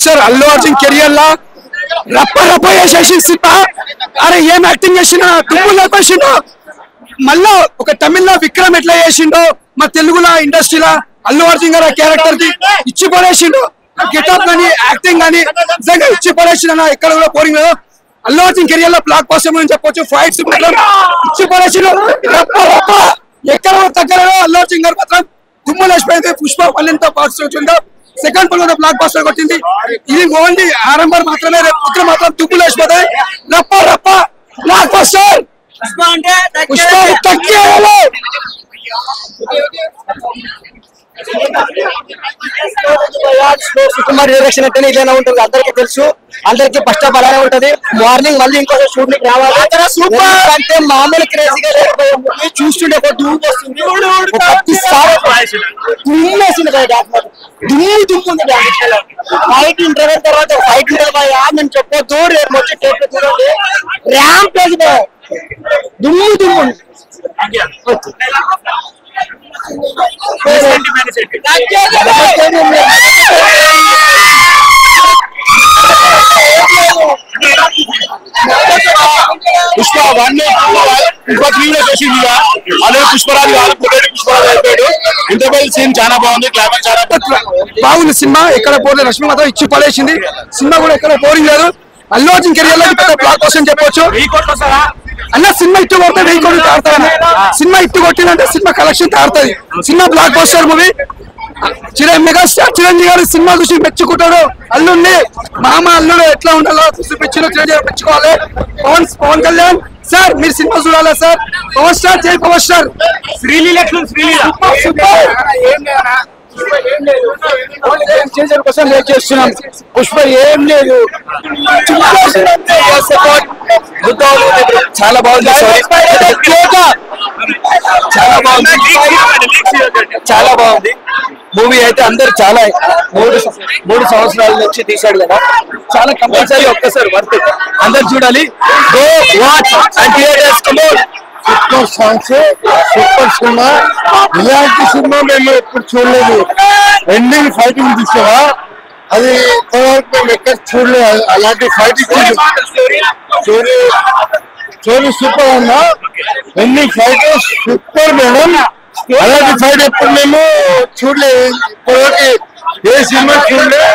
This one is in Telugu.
సార్ అల్లు అర్జున్ కెరియర్ లా రప్ప రప్ప చేసేసి సినిమా. అరే ఏం యాక్టింగ్ చేసినా తుమ్ములు లేపేసిండో. మళ్ళా ఒక తమిళ విక్రమ్ ఎట్లా చేసిండో మా తెలుగులో ఇండస్ట్రీలో అల్లు అర్జున్ గారు క్యారెక్టర్ కి ఇచ్చి పడేసిండు. గెటప్ గానీ యాక్టింగ్ గానీ నిజంగా ఇచ్చి పడేసిండు. ఎక్కడ కూడా పోరింగ్ లేదు. అల్లు అర్జున్ కెరియర్ లో బ్లాక్ బస్టర్ అని చెప్పొచ్చు. ఫైట్స్ ఇచ్చి పడేసిండు. రప్ప రప్ప ఎక్కడ తగ్గలేదు. అల్లు అర్జున్ గారు మాత్రం తుమ్ములు వేసిపోయింది. పుష్ప 12తో పార్ట్స్ వచ్చిందో సెకండ్ పల్ బ్లాక్ బస్టర్ కొట్టింది. ఇది ఓన్లీ ఆరంభం మాత్రమే. రేపు మాత్రం తుమ్ములు వేసిపోతాయి. రప్ప రప్ప బ్లాక్ బస్టర్. పుష్ప తగ్గేయాలి. సుకుమార్ డైరెక్షన్ అంటే ఇదేనా ఉంటుంది అందరికి తెలుసు. అందరికి ఫస్ట్ ఆఫ్ అలానే ఉంటది. మార్నింగ్ మళ్ళీ ఇంకొక షూటింగ్ రావాలి. సూపర్ అంటే మామూలు క్రేజీగా లేకపోయి చూస్తుండే ఒక ధూమ్ వస్తుంది. దుమ్ముంది ఫైట్ ఇంటర్వెల్ తర్వాత ఫైట్ నేను చెప్పొద్దు. రేపు వచ్చి టేప్ చూడండి. ర్యాంప్ పేజ్ దుమ్ము దుమ్ము. పుష్ప 1 పుష్ప 3 చేసింది. అలాగే పుష్పరాజు కాదు పుష్పరాజు అయిపోయాడు. ఇంటర్వెల్ సీన్ చాలా బాగుంది. క్లైమాక్స్ చాలా బాగుంది. సినిమా ఎక్కడ పోలేదు. రష్మి మాత్రం ఇచ్చి పడేసింది. సినిమా కూడా ఎక్కడ పోరింగ్ లేదు. అల్లు అర్జున్ కెరియర్ లో పెద్ద బ్లాక్ బస్టర్ అని చెప్పొచ్చు. అన్న సినిమా ఇట్టు కొడితే 1000 కోట్లు తాడుతాను. సినిమా ఇట్టు కొట్టిందంటే సినిమా కలెక్షన్ తాడుతుంది. సినిమా blockbuster movie. Megastar Chiranjeevi garu సినిమా చూసి మెచ్చుకుంటాడు. అల్లుడిని మామ అల్లుడు ఎట్లా ఉండాలో చూపించిన చిరంజీవి మెచ్చుకోవాలి. పవన్ కళ్యాణ్ సార్ మీరు సినిమా చూడాలా సార్. పవర్ స్టార్ జై పవర్ స్టార్. శ్రీలీల కోసం వెయిట్ చేస్తున్నాం. పుష్ప ఏం లేదు. చాలా బాగుంది. చాలా బాగుంది మూవీ అయితే. అందరు చాలా 3 సంవత్సరాల నుంచి తీశాడు కదా. చాలా కంపల్సరీ ఒక్కసారి వర్త్ అందరు చూడాలి. Go watch and theatres come on. Super songs super cinema. ఇలాంటి సినిమా మేము ఎప్పుడు చూడలేదు. ఎండింగ్ ఫైటింగ్ తీసావా అది మేము ఎక్కడ చూడలేదు. అలాంటి ఫైటింగ్ స్టోరీ సూపర్ అన్నా. Ending fight super madam. అలాంటి ఫైట్ ఎప్పుడు మేము చూడలేదు. ఇప్పటివరకు ఏ సినిమా చూడలేదు.